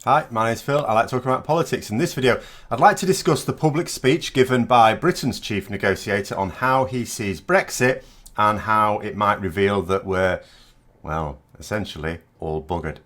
Hi, my name's Phil. I like talking about politics. In this video, I'd like to discuss the public speech given by Britain's chief negotiator on how he sees Brexit and how it might reveal that we're, well, essentially all buggered.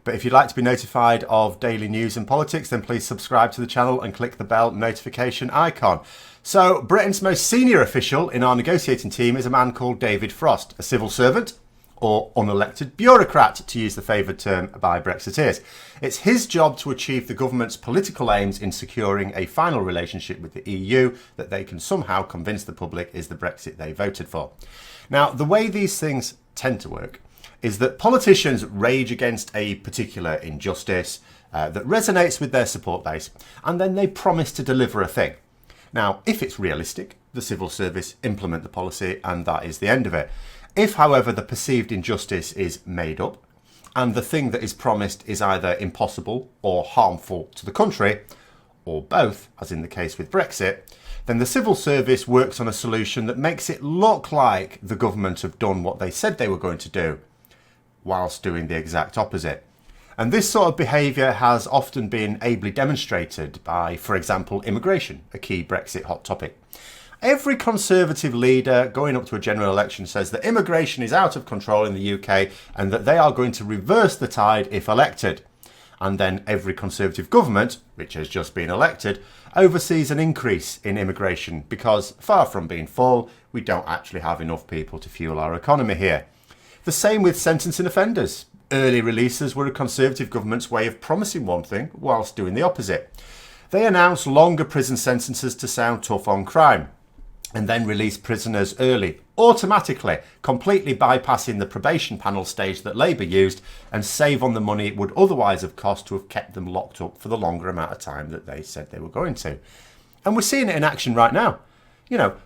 But if you'd like to be notified of daily news and politics, then please subscribe to the channel and click the bell notification icon. So, Britain's most senior official in our negotiating team is a man called David Frost, a civil servant, or unelected bureaucrat, to use the favoured term by Brexiteers. It's his job to achieve the government's political aims in securing a final relationship with the EU that they can somehow convince the public is the Brexit they voted for. Now, the way these things tend to work is that politicians rage against a particular injustice that resonates with their support base, and then they promise to deliver a thing. Now, if it's realistic, the civil service implement the policy and that is the end of it. If, however, the perceived injustice is made up and the thing that is promised is either impossible or harmful to the country, or both, as in the case with Brexit, then the civil service works on a solution that makes it look like the government have done what they said they were going to do, whilst doing the exact opposite. And this sort of behaviour has often been ably demonstrated by, for example, immigration, a key Brexit hot topic. Every Conservative leader going up to a general election says that immigration is out of control in the UK and that they are going to reverse the tide if elected. And then every Conservative government, which has just been elected, oversees an increase in immigration because, far from being full, we don't actually have enough people to fuel our economy here. The same with sentencing offenders. Early releases were a Conservative government's way of promising one thing whilst doing the opposite. They announced longer prison sentences to sound tough on crime, and then release prisoners early, automatically, completely bypassing the probation panel stage that Labour used and save on the money it would otherwise have cost to have kept them locked up for the longer amount of time that they said they were going to. And we're seeing it in action right now. You know,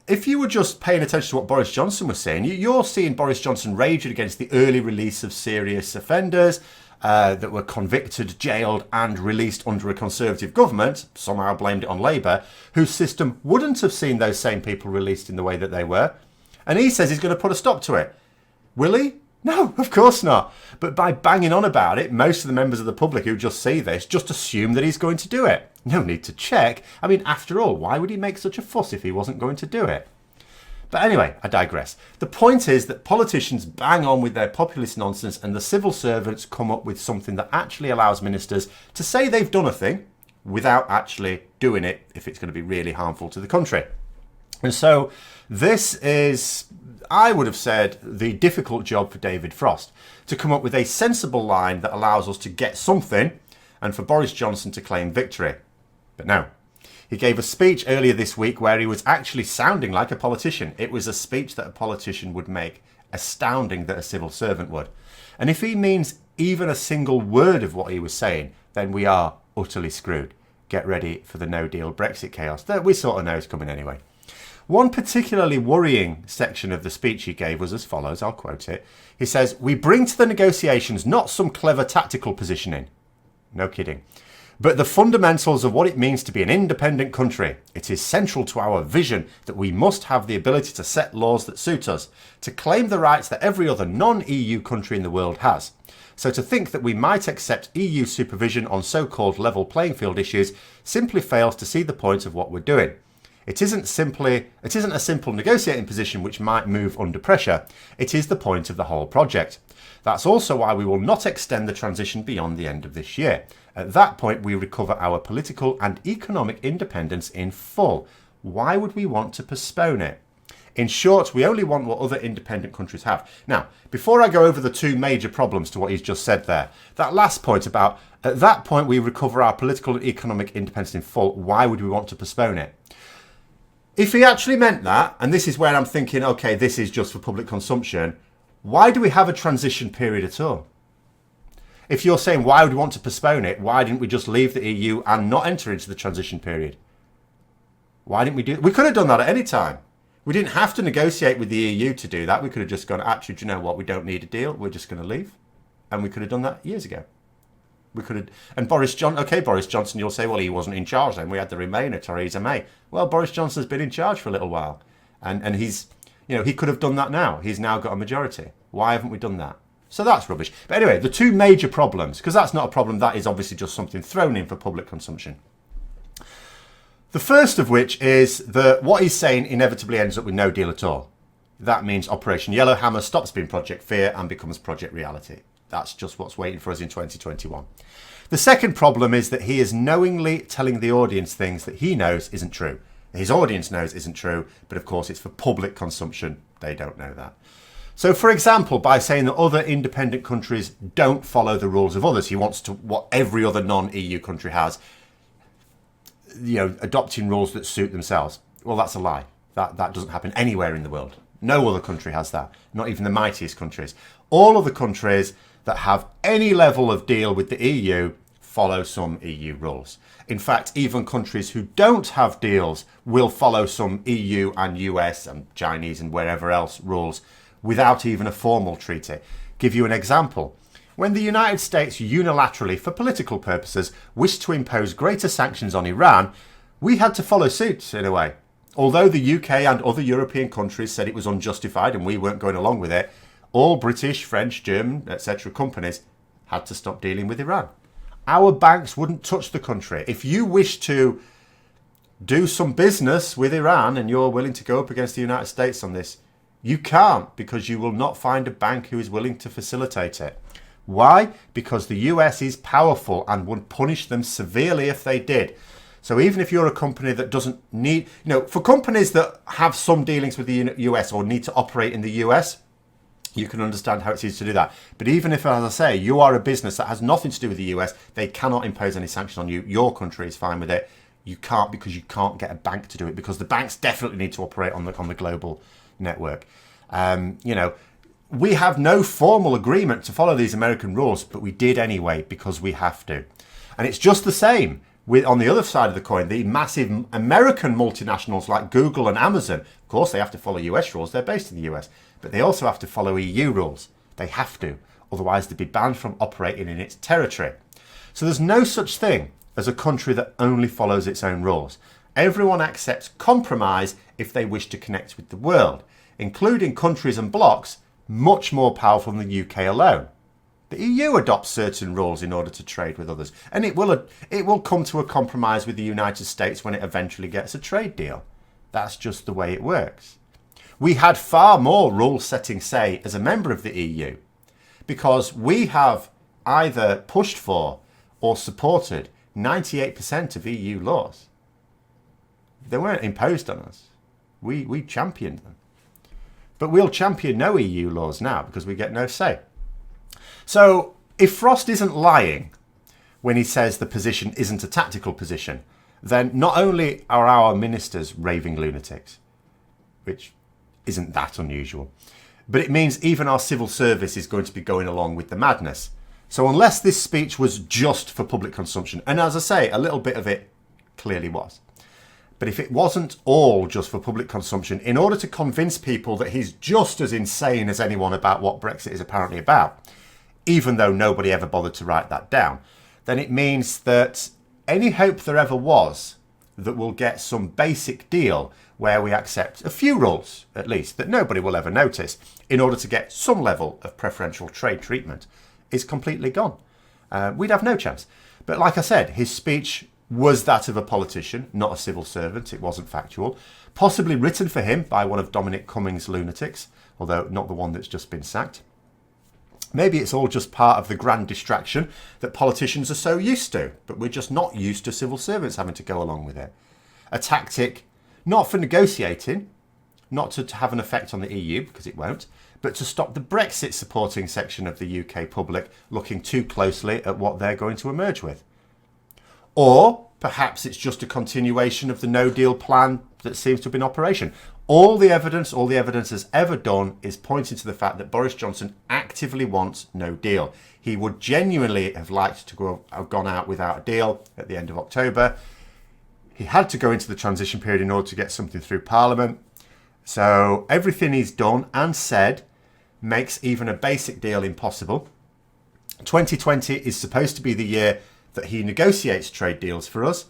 if you were just paying attention to what Boris Johnson was saying, you're seeing Boris Johnson raging against the early release of serious offenders that were convicted, jailed and released under a Conservative government, somehow blamed it on Labour, whose system wouldn't have seen those same people released in the way that they were. And he says he's going to put a stop to it. Will he? No, of course not. But by banging on about it, most of the members of the public who just see this just assume that he's going to do it. No need to check. I mean, after all, why would he make such a fuss if he wasn't going to do it? But anyway, I digress. The point is that politicians bang on with their populist nonsense and the civil servants come up with something that actually allows ministers to say they've done a thing without actually doing it if it's going to be really harmful to the country. And so this is, I would have said, the difficult job for David Frost, to come up with a sensible line that allows us to get something and for Boris Johnson to claim victory. But no. He gave a speech earlier this week where he was actually sounding like a politician. It was a speech that a politician would make, astounding that a civil servant would. And if he means even a single word of what he was saying, then we are utterly screwed. Get ready for the no-deal Brexit chaos that we sort of know is coming anyway. One particularly worrying section of the speech he gave was as follows, I'll quote it. He says, "We bring to the negotiations not some clever tactical positioning." No kidding. "But the fundamentals of what it means to be an independent country. It is central to our vision that we must have the ability to set laws that suit us, to claim the rights that every other non-EU country in the world has. So to think that we might accept EU supervision on so-called level playing field issues simply fails to see the point of what we're doing. It isn't a simple negotiating position which might move under pressure. It is the point of the whole project. That's also why we will not extend the transition beyond the end of this year. At that point, we recover our political and economic independence in full. Why would we want to postpone it? In short, we only want what other independent countries have." Now, before I go over the two major problems to what he's just said there, that last point about, at that point, we recover our political and economic independence in full, why would we want to postpone it? If he actually meant that, and this is where I'm thinking, okay, this is just for public consumption, why do we have a transition period at all? If you're saying why would we want to postpone it, why didn't we just leave the EU and not enter into the transition period? Why didn't we do it? We could have done that at any time. We didn't have to negotiate with the EU to do that. We could have just gone, actually, do you know what? We don't need a deal. We're just going to leave. And we could have done that years ago. We could have, and Boris Johnson, you'll say, well, he wasn't in charge then. We had the Remainer, Theresa May. Well, Boris Johnson's been in charge for a little while. And he's, he could have done that now. He's now got a majority. Why haven't we done that? So that's rubbish. But anyway, the two major problems, because that's not a problem, that is obviously just something thrown in for public consumption. The first of which is that what he's saying inevitably ends up with no deal at all. That means Operation Yellowhammer stops being Project Fear and becomes Project Reality. That's just what's waiting for us in 2021. The second problem is that he is knowingly telling the audience things that he knows isn't true. His audience knows isn't true, but of course it's for public consumption. They don't know that. So, for example, by saying that other independent countries don't follow the rules of others, he wants to, what every other non-EU country has, adopting rules that suit themselves. Well, that's a lie. That doesn't happen anywhere in the world. No other country has that, not even the mightiest countries. All of the countries that have any level of deal with the EU follow some EU rules. In fact, even countries who don't have deals will follow some EU and US and Chinese and wherever else rules without even a formal treaty. Give you an example. When the United States unilaterally, for political purposes, wished to impose greater sanctions on Iran, we had to follow suit in a way. Although the UK and other European countries said it was unjustified and we weren't going along with it, all British, French, German, etc. companies had to stop dealing with Iran. Our banks wouldn't touch the country. If you wish to do some business with Iran and you're willing to go up against the United States on this, you can't, because you will not find a bank who is willing to facilitate it. Why? Because the US is powerful and would punish them severely if they did. So even if you're a company that doesn't need, for companies that have some dealings with the US or need to operate in the US, you can understand how it's easy to do that. But even if, as I say, you are a business that has nothing to do with the US, they cannot impose any sanction on you. Your country is fine with it. You can't, because you can't get a bank to do it, because the banks definitely need to operate on the global network. We have no formal agreement to follow these American rules, but we did anyway because we have to. And it's just the same with, on the other side of the coin, the massive American multinationals like Google and Amazon. Of course, they have to follow US rules. They're based in the US, but they also have to follow EU rules. They have to. Otherwise, they'd be banned from operating in its territory. So there's no such thing as a country that only follows its own rules. Everyone accepts compromise if they wish to connect with the world, including countries and blocs much more powerful than the UK alone. The EU adopts certain rules in order to trade with others, and it will come to a compromise with the United States when it eventually gets a trade deal. That's just the way it works. We had far more rule-setting say as a member of the EU, because we have either pushed for or supported 98% of EU laws. They weren't imposed on us. We championed them. But we'll champion no EU laws now because we get no say. So if Frost isn't lying when he says the position isn't a tactical position, then not only are our ministers raving lunatics, which isn't that unusual, but it means even our civil service is going to be going along with the madness. So unless this speech was just for public consumption, and as I say, a little bit of it clearly was, but if it wasn't all just for public consumption, in order to convince people that he's just as insane as anyone about what Brexit is apparently about, even though nobody ever bothered to write that down, then it means that any hope there ever was that we'll get some basic deal where we accept a few rules, at least, that nobody will ever notice, in order to get some level of preferential trade treatment, is completely gone. We'd have no chance. But like I said, his speech was that of a politician, not a civil servant. It wasn't factual. Possibly written for him by one of Dominic Cummings' lunatics, although not the one that's just been sacked. Maybe it's all just part of the grand distraction that politicians are so used to, but we're just not used to civil servants having to go along with it. A tactic not for negotiating, not to have an effect on the EU, because it won't, but to stop the Brexit supporting section of the UK public looking too closely at what they're going to emerge with. Or perhaps it's just a continuation of the no-deal plan that seems to have been in operation. All the evidence has ever done is pointing to the fact that Boris Johnson actively wants no deal. He would genuinely have liked to have gone out without a deal at the end of October. He had to go into the transition period in order to get something through Parliament. So everything he's done and said makes even a basic deal impossible. 2020 is supposed to be the year that he negotiates trade deals for us,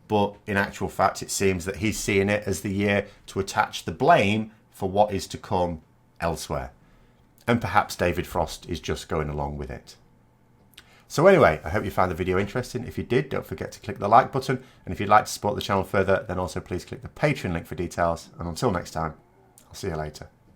but in actual fact it seems that he's seeing it as the year to attach the blame for what is to come elsewhere. and perhaps David Frost is just going along with it. So anyway, I hope you found the video interesting. If you did, don't forget to click the like button. And if you'd like to support the channel further, then also please click the Patreon link for details. And until next time, I'll see you later.